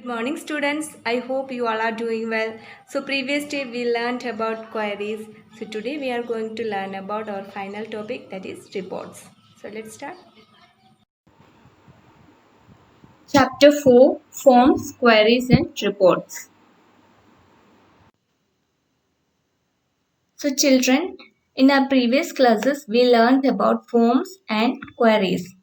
Good morning students. I hope you all are doing well. So previous day we learned about queries. So today we are going to learn about our final topic, that is reports. So let's start. Chapter 4 Forms, Queries and Reports. So children, in our previous classes we learned about forms and queries.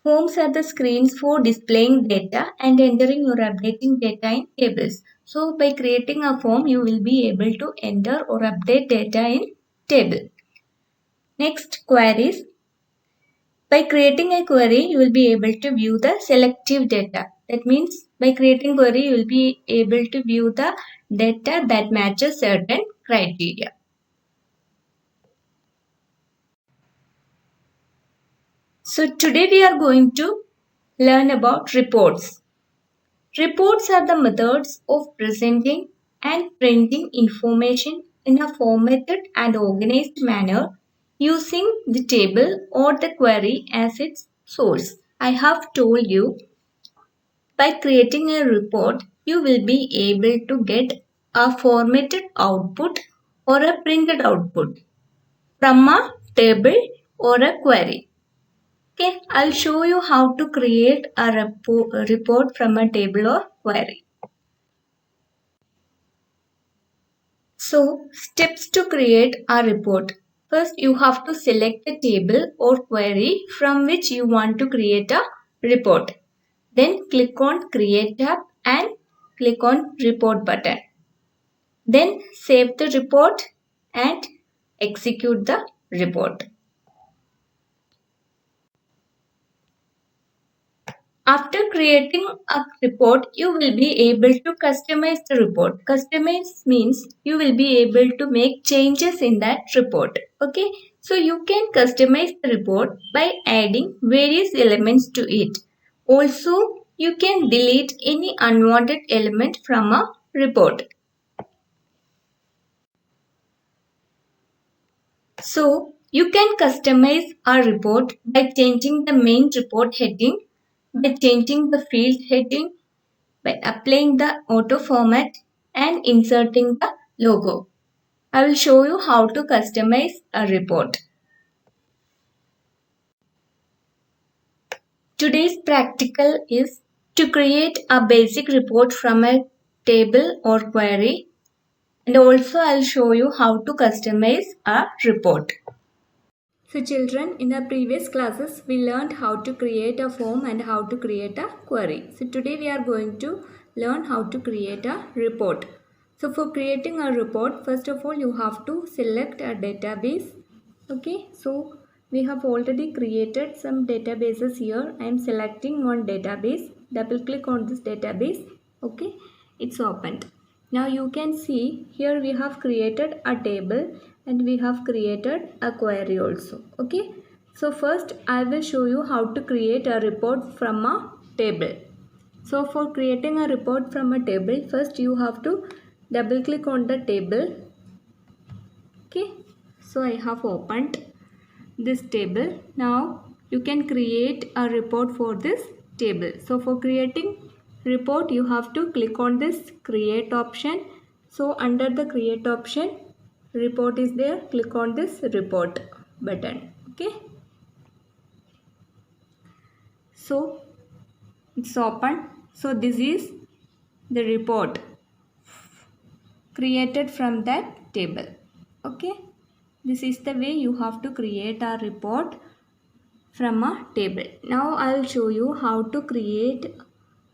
Forms are the screens for displaying data and entering or updating data in tables. So by creating a form you will be able to enter or update data in table. Next, queries. By creating a query, you will be able to view the selective data. That means by creating query, you will be able to view the data that matches certain criteria. So today we are going to learn about reports. Reports are the methods of presenting and printing information in a formatted and organized manner using the table or the query as its source. I have told you, by creating a report, you will be able to get a formatted output or a printed output from a table or a query. Okay, I'll show you how to create a report from a table or query. So, steps to create a report. First, you have to select the table or query from which you want to create a report. Then click on Create tab and click on Report button. Then save the report and execute the report. After creating a report, you will be able to customize the report. Customize means you will be able to make changes in that report. Okay, so you can customize the report by adding various elements to it. Also, you can delete any unwanted element from a report. So, you can customize a report by changing the main report heading, by changing the field heading, by applying the auto format and inserting the logo. I will show you how to customize a report. Today's practical is to create a basic report from a table or query, and also I'll show you how to customize a report. So children, in our previous classes we learned how to create a form and how to create a query. So today we are going to learn how to create a report. So for creating a report, first of all you have to select a database. Okay, so we have already created some databases here. I am selecting one database. Double click on this database. Okay, it's opened. Now you can see here we have created a table and we have created a query also. Okay, so first I will show you how to create a report from a table. So for creating a report from a table, first you have to double click on the table. Okay, so I have opened this table. Now you can create a report for this table. So for creating report, you have to click on this create option. So under the create option, report is there. Click on this report button. Okay, so it's open. So this is the report created from that table. Okay, this is the way you have to create a report from a table. Now I'll show you how to create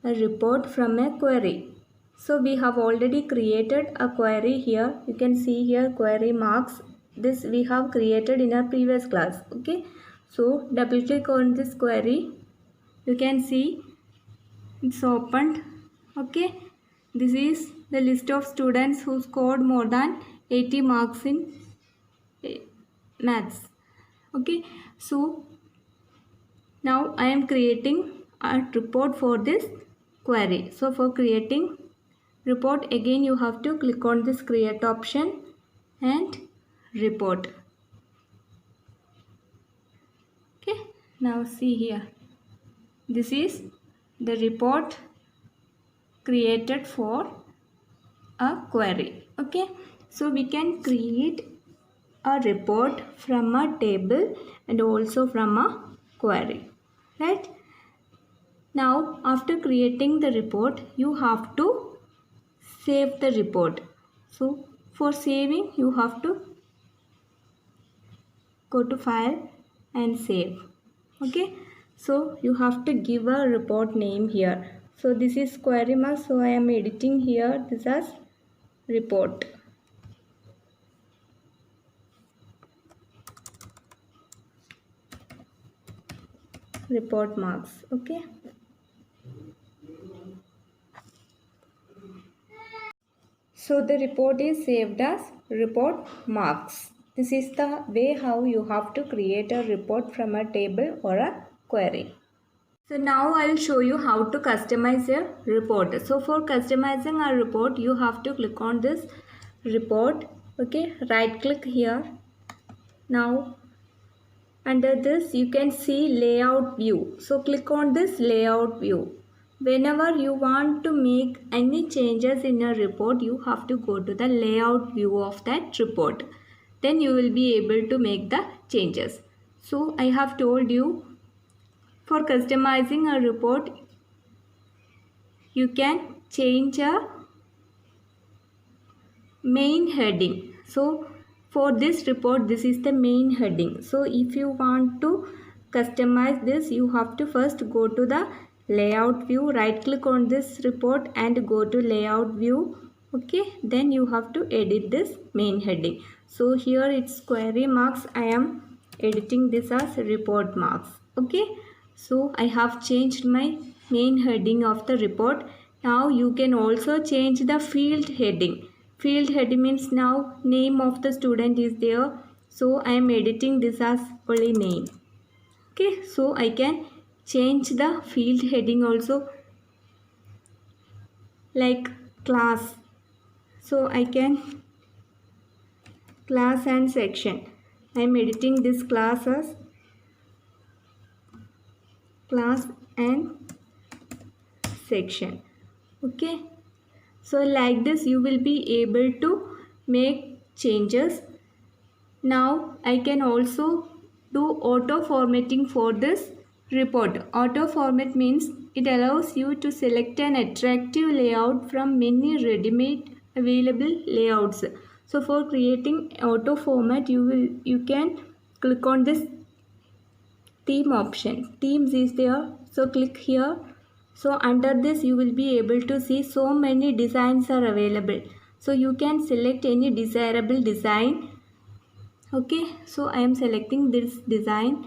a report from a query. So we have already created a query here. You can see here query marks. This we have created in our previous class. Okay, so double click on this query. You can see it's opened. Okay, this is the list of students who scored more than 80 marks in maths. Okay, so now I am creating a report for this query. So for creating report, again you have to click on this create option and report. Okay, now see here. This is the report created for a query. Okay, so we can create a report from a table and also from a query, right? Now after creating the report, you have to save the report. So for saving, you have to go to file and save. Okay, so you have to give a report name here. So this is query mark, so I am editing here this as report. Report marks. Okay, so the report is saved as report marks. This is the way how you have to create a report from a table or a query. So now I will show you how to customize a report. So for customizing a report, you have to click on this report. Okay, right click here. Now under this you can see layout view. So click on this layout view. Whenever you want to make any changes in a report, you have to go to the layout view of that report. Then you will be able to make the changes. So I have told you, for customizing a report, you can change a main heading. So for this report, this is the main heading. So if you want to customize this, you have to first go to the layout view, right click on this report and go to layout view. Okay, then you have to edit this main heading. So here it's query marks. I am editing this as report marks. Okay, so I have changed my main heading of the report. Now you can also change the field heading. Field heading means now name of the student is there. So I am editing this as only name. Okay, so I can change the field heading also, like class. So I can class and section. I am editing this class as class and section. Okay, so like this you will be able to make changes. Now I can also do auto formatting for this report. Auto format means it allows you to select an attractive layout from many ready-made available layouts. So for creating auto format, you can click on this theme option. Themes is there, so click here. So under this you will be able to see so many designs are available. So you can select any desirable design. Okay, so I am selecting this design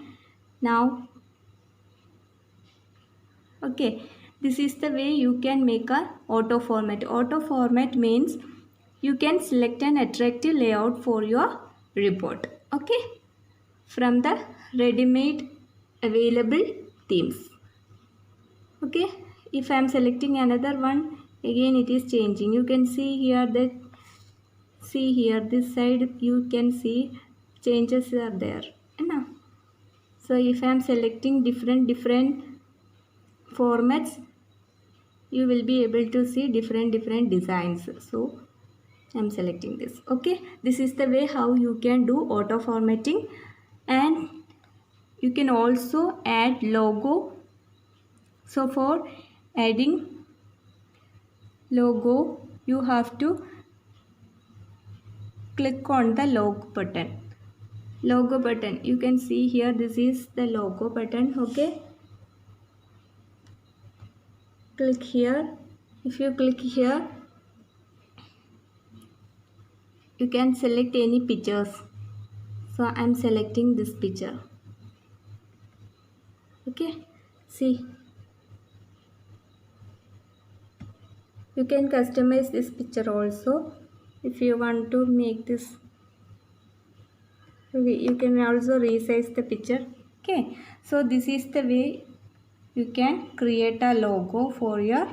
now. Okay, this is the way you can make a auto format. Auto format means you can select an attractive layout for your report. Okay, from the ready-made available themes. Okay, if I am selecting another one, again it is changing. You can see here that, see here this side you can see changes are there. So if I am selecting different formats, you will be able to see different designs. So I am selecting this. Okay, this is the way how you can do auto formatting. And you can also add logo. So for adding logo, you have to click on the logo button. Logo button, you can see here, this is the logo button. Okay, click here. If you click here, you can select any pictures. So I am selecting this picture. Okay, see, you can customize this picture also. If you want to make this, you can also resize the picture. Okay, so this is the way you can create a logo for your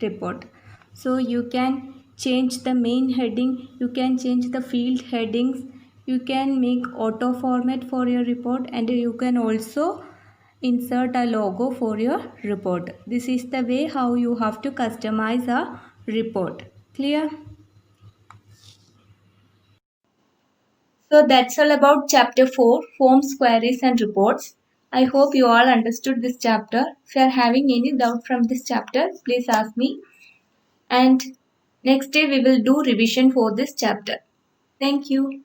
report. So you can change the main heading, you can change the field headings, you can make auto format for your report, and you can also insert a logo for your report. This is the way how you have to customize a report. Clear? So that's all about chapter 4, forms, queries and reports. I hope you all understood this chapter. If you are having any doubt from this chapter, please ask me. And next day we will do revision for this chapter. Thank you.